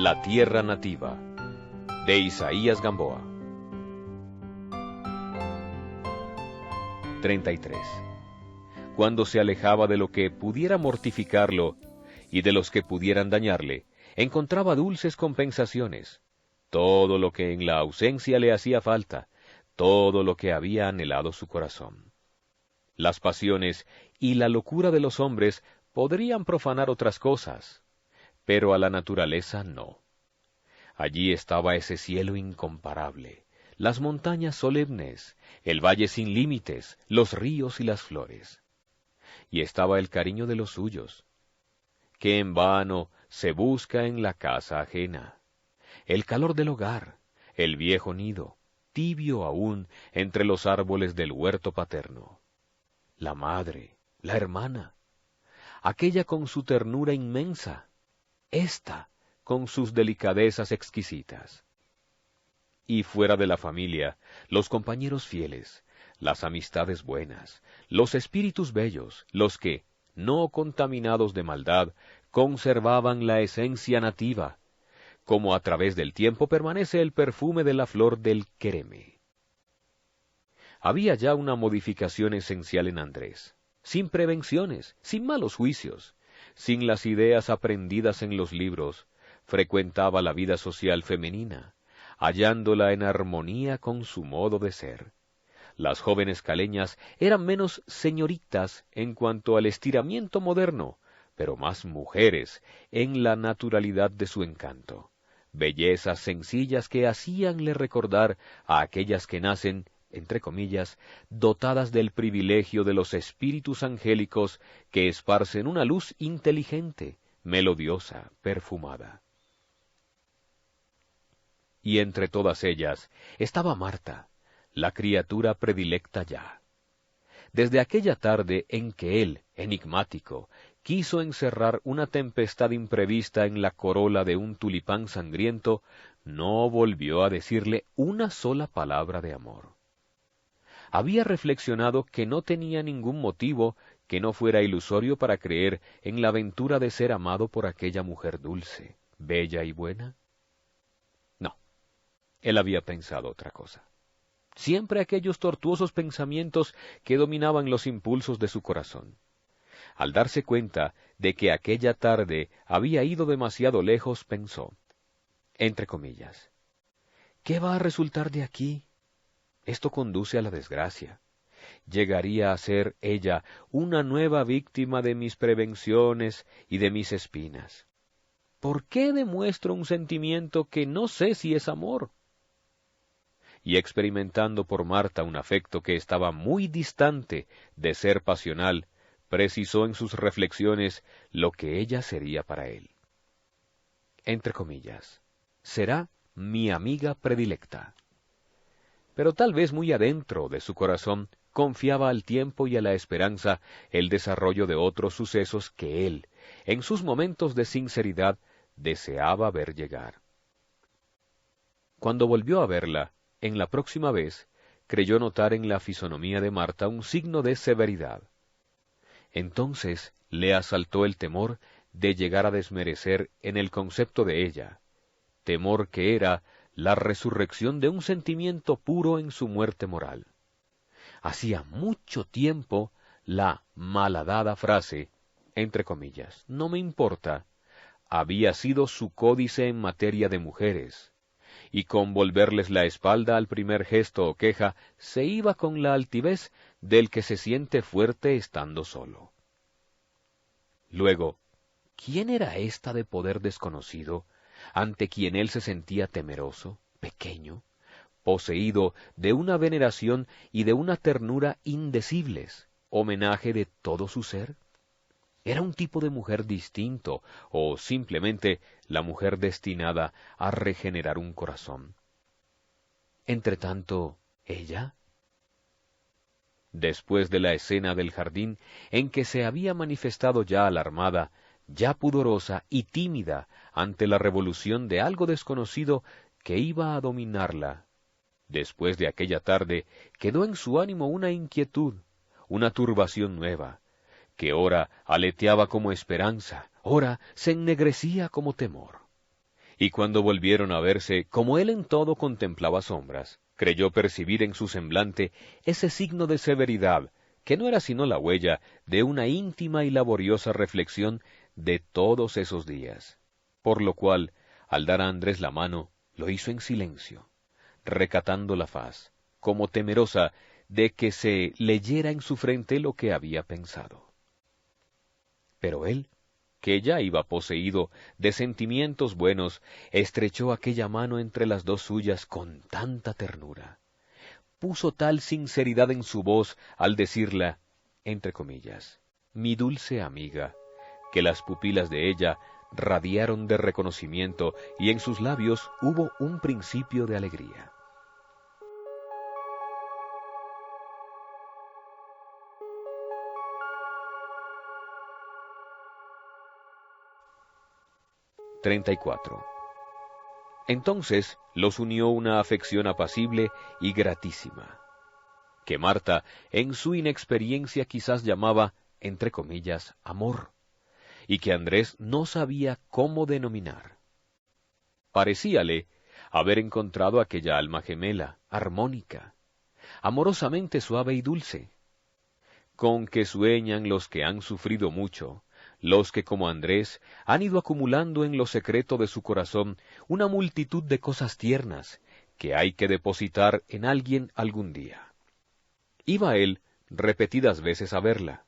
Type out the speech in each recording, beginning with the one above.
La tierra nativa, de Isaías Gamboa. 33. Cuando se alejaba de lo que pudiera mortificarlo y de los que pudieran dañarle, encontraba dulces compensaciones. Todo lo que en la ausencia le hacía falta, todo lo que había anhelado su corazón. Las pasiones y la locura de los hombres podrían profanar otras cosas, pero a la naturaleza no. Allí estaba ese cielo incomparable, las montañas solemnes, el valle sin límites, los ríos y las flores. Y estaba el cariño de los suyos, que en vano se busca en la casa ajena. El calor del hogar, el viejo nido, tibio aún entre los árboles del huerto paterno. La madre, la hermana, aquella con su ternura inmensa, ésta con sus delicadezas exquisitas. Y fuera de la familia, los compañeros fieles, las amistades buenas, los espíritus bellos, los que, no contaminados de maldad, conservaban la esencia nativa, como a través del tiempo permanece el perfume de la flor del quereme. Había ya una modificación esencial en Andrés, sin prevenciones, sin malos juicios, sin las ideas aprendidas en los libros, frecuentaba la vida social femenina, hallándola en armonía con su modo de ser. Las jóvenes caleñas eran menos señoritas en cuanto al estiramiento moderno, pero más mujeres en la naturalidad de su encanto. Bellezas sencillas que hacíanle recordar a aquellas que nacen, entre comillas, dotadas del privilegio de los espíritus angélicos que esparcen una luz inteligente, melodiosa, perfumada. Y entre todas ellas estaba Marta, la criatura predilecta ya. Desde aquella tarde en que él, enigmático, quiso encerrar una tempestad imprevista en la corola de un tulipán sangriento, no volvió a decirle una sola palabra de amor. Había reflexionado que no tenía ningún motivo que no fuera ilusorio para creer en la aventura de ser amado por aquella mujer dulce, bella y buena. No, él había pensado otra cosa. Siempre aquellos tortuosos pensamientos que dominaban los impulsos de su corazón. Al darse cuenta de que aquella tarde había ido demasiado lejos, pensó, entre comillas, ¿qué va a resultar de aquí? Esto conduce a la desgracia. Llegaría a ser ella una nueva víctima de mis prevenciones y de mis espinas. ¿Por qué demuestro un sentimiento que no sé si es amor? Y experimentando por Marta un afecto que estaba muy distante de ser pasional, precisó en sus reflexiones lo que ella sería para él. Entre comillas, será mi amiga predilecta. Pero tal vez muy adentro de su corazón confiaba al tiempo y a la esperanza el desarrollo de otros sucesos que él, en sus momentos de sinceridad, deseaba ver llegar. Cuando volvió a verla, en la próxima vez, creyó notar en la fisonomía de Marta un signo de severidad. Entonces le asaltó el temor de llegar a desmerecer en el concepto de ella, temor que era la resurrección de un sentimiento puro en su muerte moral. Hacía mucho tiempo la malhadada frase, entre comillas, no me importa, había sido su códice en materia de mujeres, y con volverles la espalda al primer gesto o queja, se iba con la altivez del que se siente fuerte estando solo. Luego, ¿quién era ésta de poder desconocido, ante quien él se sentía temeroso, pequeño, poseído de una veneración y de una ternura indecibles, homenaje de todo su ser? ¿Era un tipo de mujer distinto, o simplemente la mujer destinada a regenerar un corazón? Entretanto, ¿ella? Después de la escena del jardín, en que se había manifestado ya alarmada, ya pudorosa y tímida ante la revolución de algo desconocido que iba a dominarla, después de aquella tarde quedó en su ánimo una inquietud, una turbación nueva, que ora aleteaba como esperanza, ora se ennegrecía como temor. Y cuando volvieron a verse, como él en todo contemplaba sombras, creyó percibir en su semblante ese signo de severidad, que no era sino la huella de una íntima y laboriosa reflexión de todos esos días. Por lo cual, al dar a Andrés la mano, lo hizo en silencio, recatando la faz, como temerosa de que se leyera en su frente lo que había pensado. Pero él, que ya iba poseído de sentimientos buenos, estrechó aquella mano entre las dos suyas con tanta ternura, puso tal sinceridad en su voz al decirla, entre comillas, mi dulce amiga, que las pupilas de ella radiaron de reconocimiento y en sus labios hubo un principio de alegría. 34. Entonces los unió una afección apacible y gratísima, que Marta, en su inexperiencia, quizás llamaba, entre comillas, amor, y que Andrés no sabía cómo denominar. Parecíale haber encontrado aquella alma gemela, armónica, amorosamente suave y dulce, con que sueñan los que han sufrido mucho, los que, como Andrés, han ido acumulando en lo secreto de su corazón una multitud de cosas tiernas que hay que depositar en alguien algún día. Iba él repetidas veces a verla.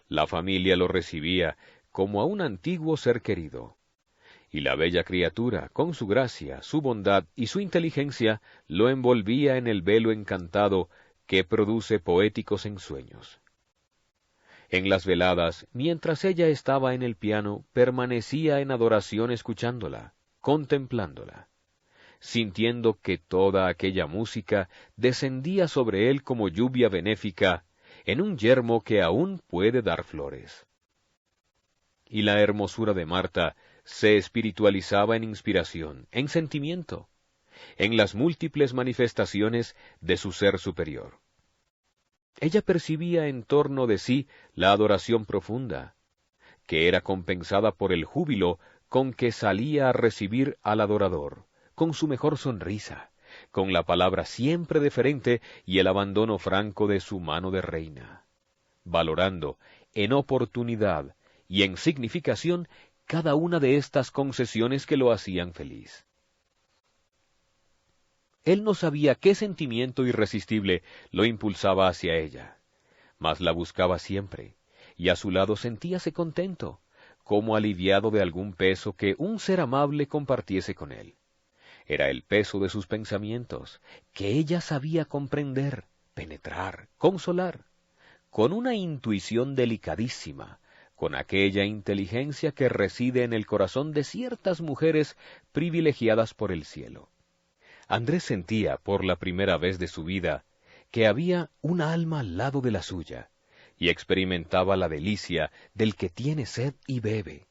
La familia lo recibía como a un antiguo ser querido, y la bella criatura, con su gracia, su bondad y su inteligencia, lo envolvía en el velo encantado que produce poéticos ensueños. En las veladas, mientras ella estaba en el piano, permanecía en adoración escuchándola, contemplándola, sintiendo que toda aquella música descendía sobre él como lluvia benéfica en un yermo que aún puede dar flores. Y la hermosura de Marta se espiritualizaba en inspiración, en sentimiento, en las múltiples manifestaciones de su ser superior. Ella percibía en torno de sí la adoración profunda, que era compensada por el júbilo con que salía a recibir al adorador, con su mejor sonrisa, con la palabra siempre deferente y el abandono franco de su mano de reina, valorando en oportunidad y en significación cada una de estas concesiones que lo hacían feliz. Él no sabía qué sentimiento irresistible lo impulsaba hacia ella, mas la buscaba siempre, y a su lado sentíase contento, como aliviado de algún peso que un ser amable compartiese con él. Era el peso de sus pensamientos, que ella sabía comprender, penetrar, consolar, con una intuición delicadísima, con aquella inteligencia que reside en el corazón de ciertas mujeres privilegiadas por el cielo. Andrés sentía, por la primera vez de su vida, que había una alma al lado de la suya, y experimentaba la delicia del que tiene sed y bebe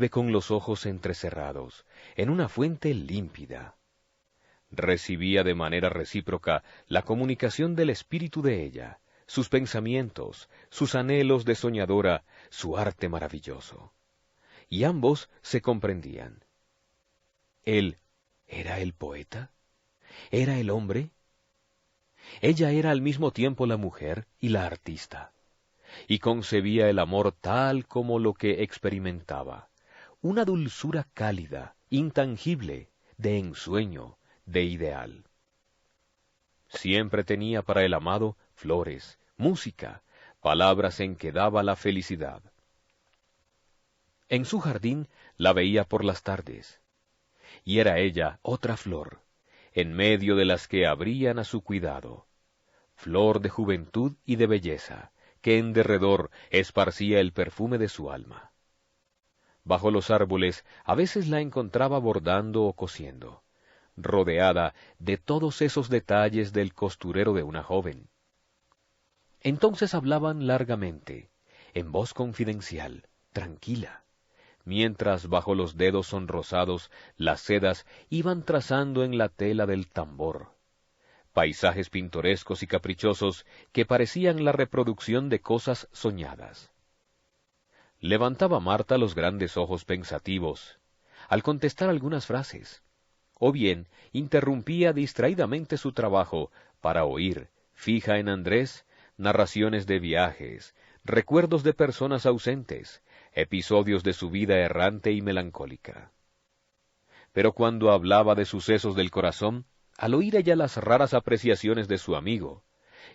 con los ojos entrecerrados, en una fuente límpida. Recibía de manera recíproca la comunicación del espíritu de ella, sus pensamientos, sus anhelos de soñadora, su arte maravilloso. Y ambos se comprendían. Él era el poeta, era el hombre. Ella era al mismo tiempo la mujer y la artista, y concebía el amor tal como lo que experimentaba, una dulzura cálida, intangible, de ensueño, de ideal. Siempre tenía para el amado flores, música, palabras en que daba la felicidad. En su jardín la veía por las tardes, y era ella otra flor, en medio de las que abrían a su cuidado, flor de juventud y de belleza, que en derredor esparcía el perfume de su alma. Bajo los árboles a veces la encontraba bordando o cosiendo, rodeada de todos esos detalles del costurero de una joven. Entonces hablaban largamente, en voz confidencial, tranquila, mientras bajo los dedos sonrosados las sedas iban trazando en la tela del tambor paisajes pintorescos y caprichosos que parecían la reproducción de cosas soñadas. Levantaba Marta los grandes ojos pensativos, al contestar algunas frases, o bien interrumpía distraídamente su trabajo para oír, fija en Andrés, narraciones de viajes, recuerdos de personas ausentes, episodios de su vida errante y melancólica. Pero cuando hablaba de sucesos del corazón, al oír ella las raras apreciaciones de su amigo,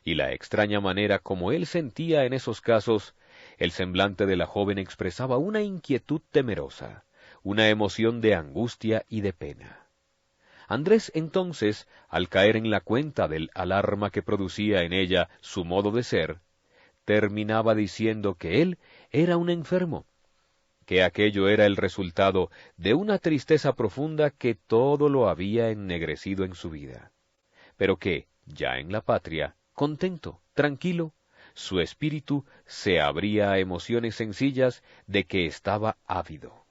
y la extraña manera como él sentía en esos casos, el semblante de la joven expresaba una inquietud temerosa, una emoción de angustia y de pena. Andrés entonces, al caer en la cuenta del alarma que producía en ella su modo de ser, terminaba diciendo que él era un enfermo, que aquello era el resultado de una tristeza profunda que todo lo había ennegrecido en su vida, pero que, ya en la patria, contento, tranquilo, su espíritu se abría a emociones sencillas de que estaba ávido.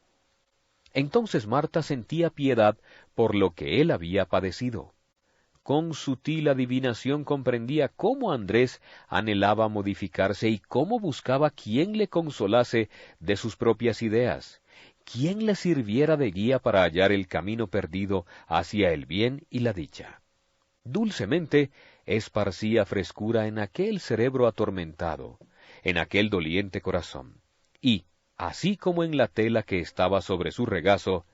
Entonces Marta sentía piedad por lo que él había padecido. Con sutil adivinación comprendía cómo Andrés anhelaba modificarse y cómo buscaba quien le consolase de sus propias ideas, quien le sirviera de guía para hallar el camino perdido hacia el bien y la dicha. Dulcemente esparcía frescura en aquel cerebro atormentado, en aquel doliente corazón, y, así como en la tela que estaba sobre su regazo,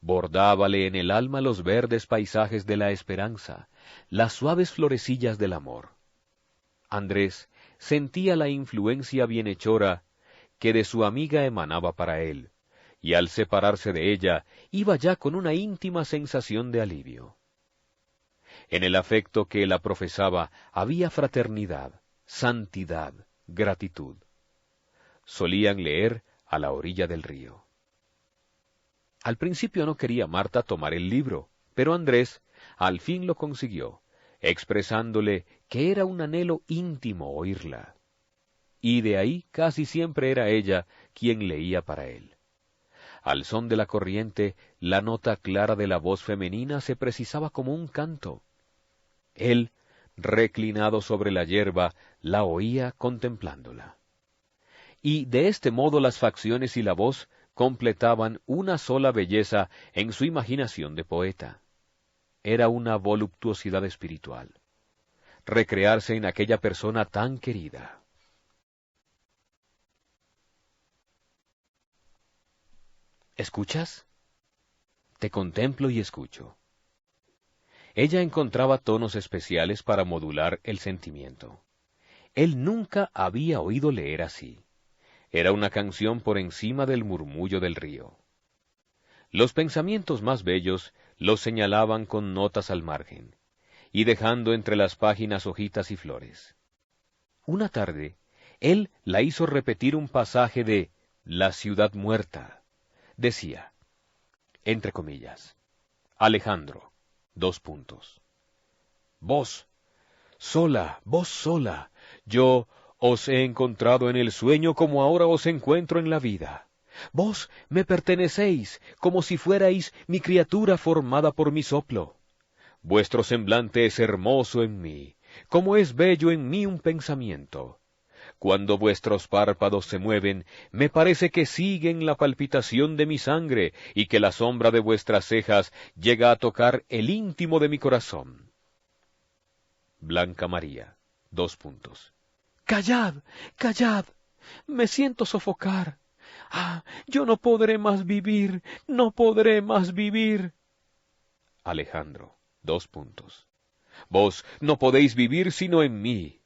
bordábale en el alma los verdes paisajes de la esperanza, las suaves florecillas del amor. Andrés sentía la influencia bienhechora que de su amiga emanaba para él, y al separarse de ella iba ya con una íntima sensación de alivio. En el afecto que la profesaba había fraternidad, santidad, gratitud. Solían leer a la orilla del río. Al principio no quería Marta tomar el libro, pero Andrés al fin lo consiguió, expresándole que era un anhelo íntimo oírla. Y de ahí casi siempre era ella quien leía para él. Al son de la corriente, la nota clara de la voz femenina se precisaba como un canto. Él, reclinado sobre la yerba, la oía contemplándola. Y de este modo las facciones y la voz completaban una sola belleza en su imaginación de poeta. Era una voluptuosidad espiritual. Recrearse en aquella persona tan querida. ¿Escuchas? Te contemplo y escucho. Ella encontraba tonos especiales para modular el sentimiento. Él nunca había oído leer así. Era una canción por encima del murmullo del río. Los pensamientos más bellos los señalaban con notas al margen, y dejando entre las páginas hojitas y flores. Una tarde, él la hizo repetir un pasaje de La ciudad muerta. Decía, entre comillas, Alejandro, : Vos sola, yo os he encontrado en el sueño como ahora os encuentro en la vida. Vos me pertenecéis como si fuerais mi criatura formada por mi soplo. Vuestro semblante es hermoso en mí, como es bello en mí un pensamiento. Cuando vuestros párpados se mueven, me parece que siguen la palpitación de mi sangre y que la sombra de vuestras cejas llega a tocar el íntimo de mi corazón. Blanca María, : Callad, callad, me siento sofocar. Ah, yo no podré más vivir, no podré más vivir. Alejandro, : Vos no podéis vivir sino en mí,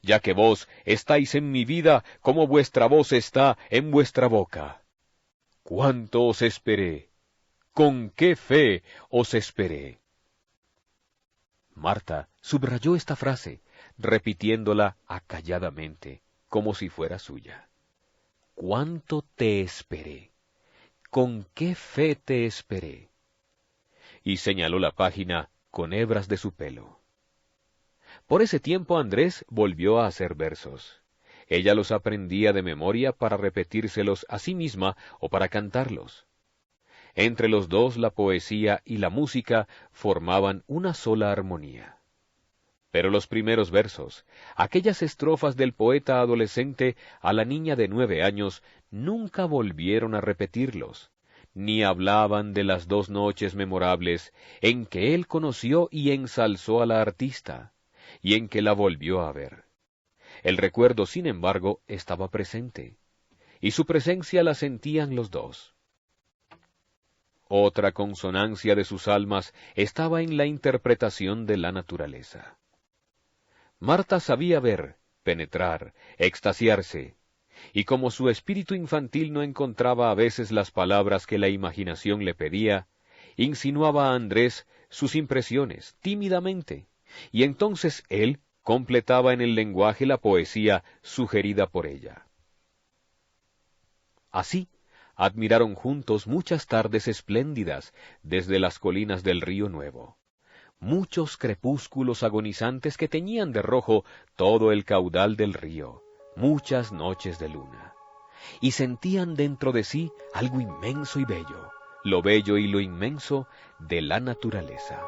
ya que vos estáis en mi vida como vuestra voz está en vuestra boca. ¿Cuánto os esperé? ¿Con qué fe os esperé? Marta subrayó esta frase, repitiéndola acalladamente, como si fuera suya. ¿Cuánto te esperé? ¿Con qué fe te esperé? Y señaló la página con hebras de su pelo. Por ese tiempo Andrés volvió a hacer versos. Ella los aprendía de memoria para repetírselos a sí misma o para cantarlos. Entre los dos la poesía y la música formaban una sola armonía. Pero los primeros versos, aquellas estrofas del poeta adolescente a la niña de 9 años, nunca volvieron a repetirlos, ni hablaban de las 2 noches memorables en que él conoció y ensalzó a la artista, y en que la volvió a ver. El recuerdo, sin embargo, estaba presente, y su presencia la sentían los dos. Otra consonancia de sus almas estaba en la interpretación de la naturaleza. Marta sabía ver, penetrar, extasiarse, y como su espíritu infantil no encontraba a veces las palabras que la imaginación le pedía, insinuaba a Andrés sus impresiones tímidamente, y entonces él completaba en el lenguaje la poesía sugerida por ella. Así, admiraron juntos muchas tardes espléndidas desde las colinas del Río Nuevo, muchos crepúsculos agonizantes que teñían de rojo todo el caudal del río, muchas noches de luna, y sentían dentro de sí algo inmenso y bello, lo bello y lo inmenso de la naturaleza.